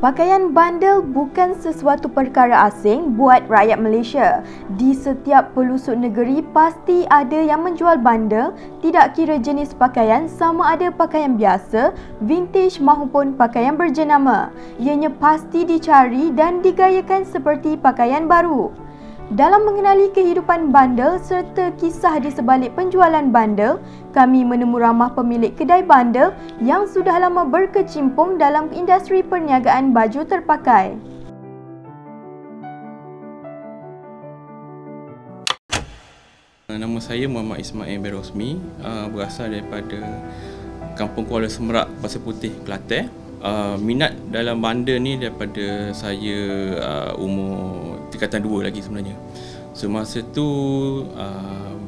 Pakaian bandel bukan sesuatu perkara asing buat rakyat Malaysia. Di setiap pelosok negeri pasti ada yang menjual bandel, tidak kira jenis pakaian sama ada pakaian biasa, vintage maupun pakaian berjenama. Ianya pasti dicari dan digayakan seperti pakaian baru. Dalam mengenali kehidupan bandel serta kisah di sebalik penjualan bandel, kami menemu ramah pemilik kedai bandel yang sudah lama berkecimpung dalam industri perniagaan baju terpakai. Nama saya Muhammad Ismail bin Rosmi, berasal daripada Kampung Kuala Semerak, Pasir Putih, Kelantan. Minat dalam bandel ni daripada saya umur tingkatan 2 lagi sebenarnya. So masa tu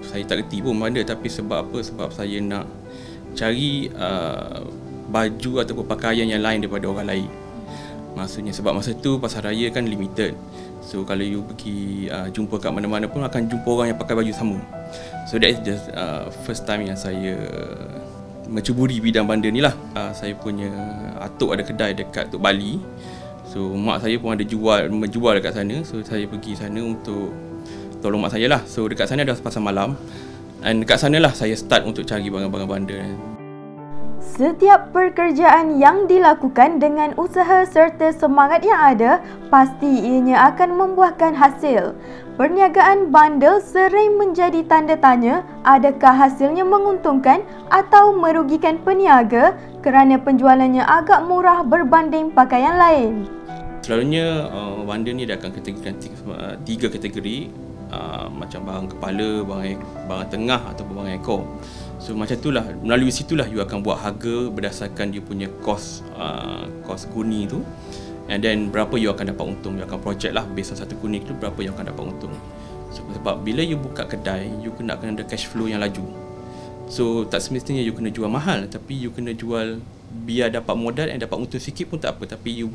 saya tak reti pun bandel, tapi sebab apa? Sebab saya nak cari baju ataupun pakaian yang lain daripada orang lain. Maksudnya sebab masa tu pasar raya kan limited. So kalau you pergi jumpa kat mana-mana pun akan jumpa orang yang pakai baju sama. So that is the first time yang saya mencuburi bidang bandel ni lah. Saya punya atuk ada kedai dekat Tok Bali. So mak saya pun ada menjual dekat sana. So saya pergi sana untuk tolong mak saya lah. So dekat sana ada pasar malam. Dan dekat sana lah saya start untuk cari barang-barang bandel. Setiap pekerjaan yang dilakukan dengan usaha serta semangat yang ada, pasti ianya akan membuahkan hasil. Perniagaan bandel sering menjadi tanda tanya, adakah hasilnya menguntungkan atau merugikan peniaga kerana penjualannya agak murah berbanding pakaian lain. Selalunya bandel ni dia akan kategorikan 3 kategori, macam barang kepala, barang tengah ataupun barang ekor. So macam itulah, melalui situlah you akan buat harga berdasarkan dia punya kos guni tu. And then berapa you akan dapat untung. You akan project lah based on satu guni tu berapa you akan dapat untung. So, sebab bila you buka kedai, you kena ada cash flow yang laju. So tak semestinya you kena jual mahal, tapi you kena jual biar dapat modal and dapat untung sikit pun tak apa, tapi you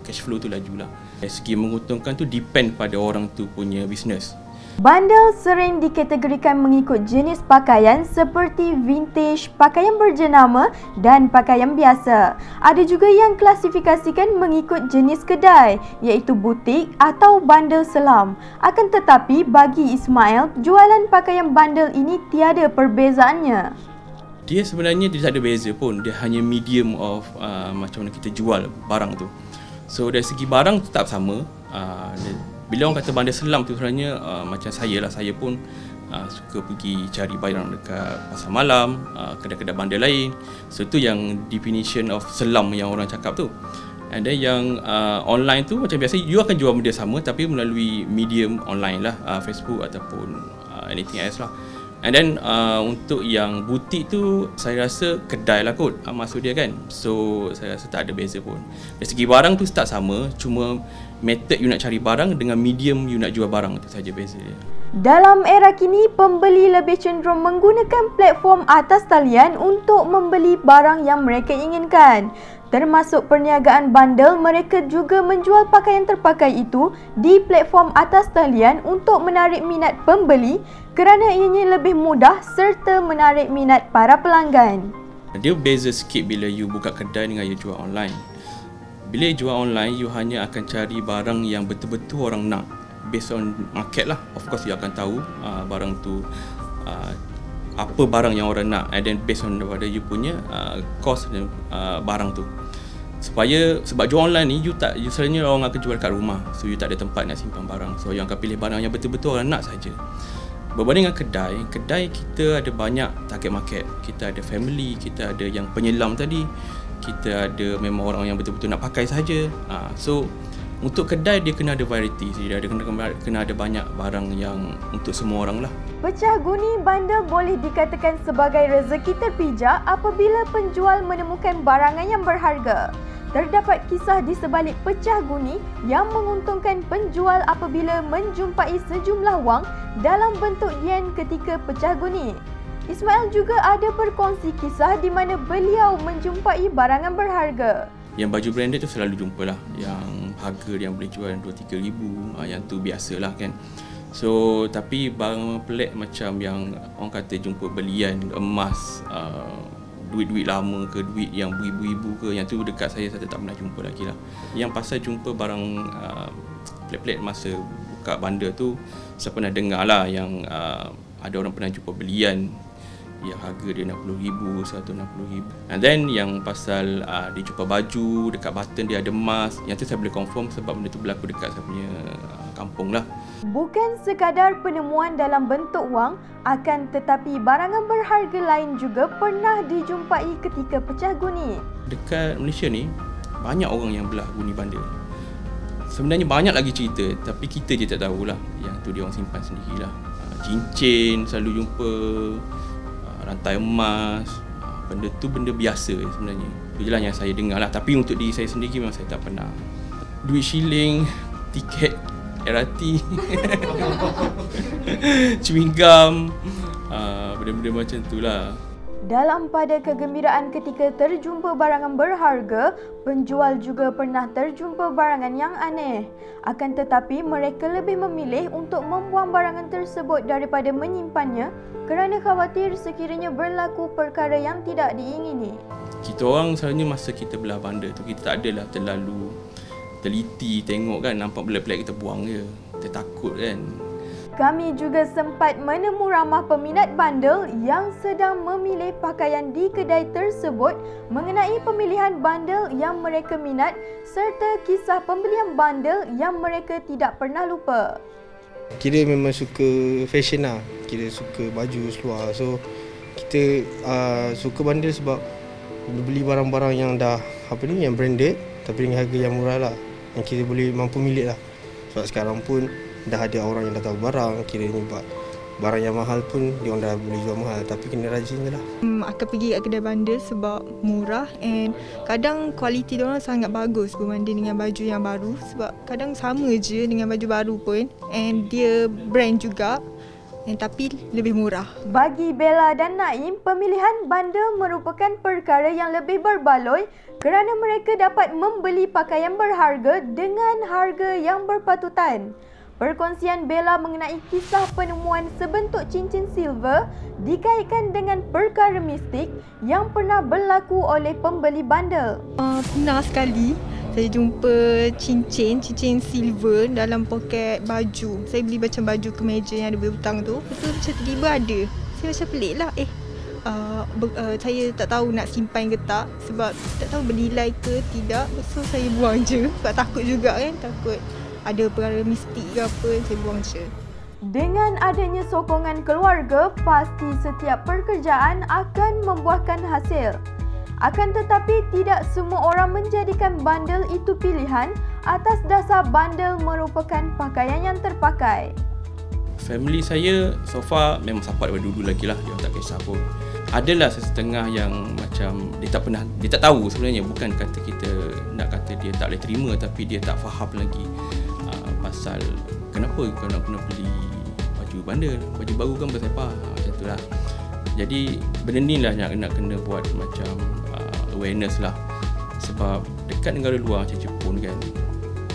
cash flow tu laju lah. Dari segi menguntungkan tu depend pada orang tu punya business. Bandel sering dikategorikan mengikut jenis pakaian seperti vintage, pakaian berjenama dan pakaian biasa. Ada juga yang klasifikasikan mengikut jenis kedai, iaitu butik atau bandel selam. Akan tetapi bagi Ismail, jualan pakaian bandel ini tiada perbezaannya. Dia sebenarnya dia tak ada beza pun, dia hanya medium of macam mana kita jual barang tu. So dari segi barang tetap sama. Bila orang kata bandel selam tu sebenarnya macam saya pun suka pergi cari barang dekat pasar malam, kedai-kedai bandel lain. So itu yang definition of selam yang orang cakap tu. And then yang online tu macam biasa you akan jual benda sama tapi melalui medium online lah, Facebook ataupun anything else lah. And then untuk yang butik tu saya rasa kedai lah kot maksud dia kan. So saya rasa tak ada beza pun. Dari segi barang tu start sama, cuma method you nak cari barang dengan medium you nak jual barang tu saja beza dia. Dalam era kini, pembeli lebih cenderung menggunakan platform atas talian untuk membeli barang yang mereka inginkan. Termasuk perniagaan bandel, mereka juga menjual pakaian terpakai itu di platform atas talian untuk menarik minat pembeli kerana ianya lebih mudah serta menarik minat para pelanggan. Dia beza sikit bila you buka kedai dengan you jual online. Bila you jual online, you hanya akan cari barang yang betul-betul orang nak based on market lah. Of course you akan tahu barang tu apa barang yang orang nak, and then based on daripada you punya cost dan barang tu. Sebab jual online ni you selalunya orang akan jual kat rumah, so you tak ada tempat nak simpan barang. So you akan pilih barang yang betul-betul orang nak saja. Berbanding dengan kedai kita ada banyak target market. Kita ada family, kita ada yang penyelam tadi, kita ada memang orang yang betul-betul nak pakai saja. So untuk kedai dia kena ada variety, dia kena ada banyak barang yang untuk semua orang lah. Pecah guni bandel boleh dikatakan sebagai rezeki terpijak apabila penjual menemukan barangan yang berharga. Terdapat kisah di sebalik pecah guni yang menguntungkan penjual apabila menjumpai sejumlah wang dalam bentuk yen ketika pecah guni. Ismail juga ada berkongsi kisah di mana beliau menjumpai barangan berharga. Yang baju branded tu selalu jumpa lah, yang harga yang boleh jual 2-3 ribu, yang tu biasalah kan. So tapi barang pelik macam yang orang kata jumpa belian emas duit-duit lama ke, duit yang ibu-ibu ke, yang tu dekat saya tak pernah jumpa lagi lah. Yang pasal jumpa barang pelik-pelik masa buka bandar tu, saya pernah dengar lah yang ada orang pernah jumpa belian yang harga dia RM60,000, RM160,000. And then yang pasal dia jumpa baju, dekat button dia ada emas, yang tu saya boleh confirm sebab benda tu berlaku dekat saya punya kampung lah. Bukan sekadar penemuan dalam bentuk wang, akan tetapi barangan berharga lain juga pernah dijumpai ketika pecah guni. Dekat Malaysia ni, banyak orang yang belah guni bandar. Sebenarnya banyak lagi cerita, tapi kita je tak tahulah. Yang tu dia orang simpan sendirilah. Cincin selalu jumpa, rantai emas, benda tu benda biasa sebenarnya. Itu je lah yang saya dengar lah. Tapi untuk diri saya sendiri memang saya tak pernah. Duit shilling, tiket LRT, chewing gum, benda-benda macam tu lah. Dalam pada kegembiraan ketika terjumpa barangan berharga, penjual juga pernah terjumpa barangan yang aneh. Akan tetapi mereka lebih memilih untuk membuang barangan tersebut daripada menyimpannya kerana khawatir sekiranya berlaku perkara yang tidak diingini. Kita orang selalunya masa kita belah bandar tu, kita tak adalah terlalu teliti tengok kan, nampak benda pelik kita buang je. Kita takut kan. Kami juga sempat menemu ramah peminat bandel yang sedang memilih pakaian di kedai tersebut mengenai pemilihan bandel yang mereka minat serta kisah pembelian bandel yang mereka tidak pernah lupa. Kira memang suka fashion lah. Kira suka baju seluar. So kita suka bandel sebab beli barang-barang yang dah yang branded tapi dengan harga yang murah lah, yang kita boleh mampu milik lah. Sebab sekarang pun dah ada orang yang dah tahu barang, kiranya barang yang mahal pun dia orang dah boleh jual mahal, tapi kena rajin je lah. Akan pergi kat kedai bandar sebab murah and kadang kualiti dia orang sangat bagus berbanding dengan baju yang baru, sebab kadang sama je dengan baju baru pun and dia brand juga tapi lebih murah. Bagi Bella dan Naim, pemilihan bandel merupakan perkara yang lebih berbaloi kerana mereka dapat membeli pakaian berharga dengan harga yang berpatutan. Perkongsian Bella mengenai kisah penemuan sebentuk cincin silver dikaitkan dengan perkara mistik yang pernah berlaku oleh pembeli bandel. Pernah sekali saya jumpa cincin silver dalam poket baju. Saya beli macam baju kemeja yang ada berhutang tu. Lepas tu macam tiba-tiba ada. Saya macam pelik lah. Saya tak tahu nak simpan ke tak sebab tak tahu bernilai ke tidak. So saya buang je. Sebab takut juga kan. Takut ada perkara mistik ke apa, saya buang je. Dengan adanya sokongan keluarga, pasti setiap pekerjaan akan membuahkan hasil. Akan tetapi tidak semua orang menjadikan bandel itu pilihan atas dasar bandel merupakan pakaian yang terpakai. Family saya so far memang support daripada dulu lagi lah, dia tak kisah pun. Adalah setengah yang macam dia tak tahu sebenarnya, bukan kata kita nak kata dia tak boleh terima, tapi dia tak faham lagi pasal kenapa kau nak kena beli baju bandar, baju baru kan bersepah, macam tu lah. Jadi benda ni lah yang nak kena buat macam awareness lah. Sebab dekat negara luar macam Jepun kan,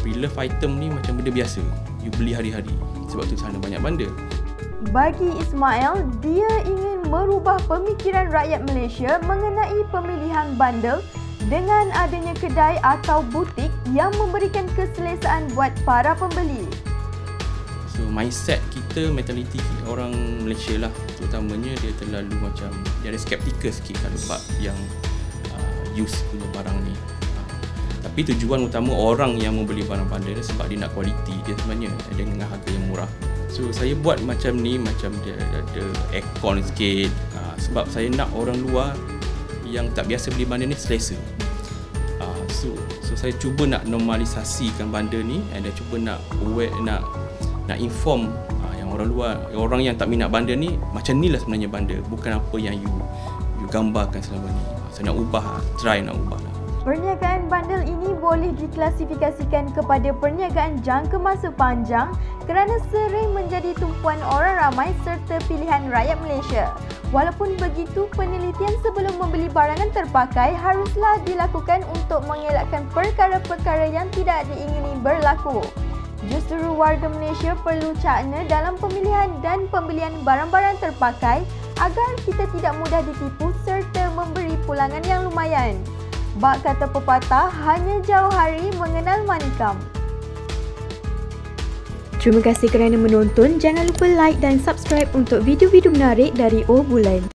pre-love item ni macam benda biasa, you beli hari-hari. Sebab tu sana banyak bandar. Bagi Ismail, dia ingin merubah pemikiran rakyat Malaysia mengenai pemilihan bandel dengan adanya kedai atau butik yang memberikan keselesaan buat para pembeli. So mindset kita, mentaliti orang Malaysia lah terutamanya, dia terlalu macam dia ada skeptikal sikit kalau bab yang use punya barang ni. Tapi tujuan utama orang yang membeli barang bandar ni sebab dia nak kualiti dia sebenarnya dengan harga yang murah. So saya buat macam ni, macam dia ada aircon sikit, sebab saya nak orang luar yang tak biasa beli bandar ni selesa. So saya cuba nak normalisasikan bandar ni, dan cuba nak aware, nak inform yang orang luar, orang yang tak minat bandar ni, macam ni lah sebenarnya bandar, bukan apa yang you gambarkan selama ni. Saya nak ubah, try nak ubah lah. Perniagaan bandel ini boleh diklasifikasikan kepada perniagaan jangka masa panjang kerana sering menjadi tumpuan orang ramai serta pilihan rakyat Malaysia. Walaupun begitu, penelitian sebelum membeli barangan terpakai haruslah dilakukan untuk mengelakkan perkara-perkara yang tidak diingini berlaku. Justru warga Malaysia perlu cakna dalam pemilihan dan pembelian barang-barang terpakai agar kita tidak mudah ditipu serta memberi pulangan yang lumayan. Bak kata pepatah, hanya jauh hari mengenal manikam. Terima kasih kerana menonton. Jangan lupa like dan subscribe untuk video-video menarik dari Oh Bulan.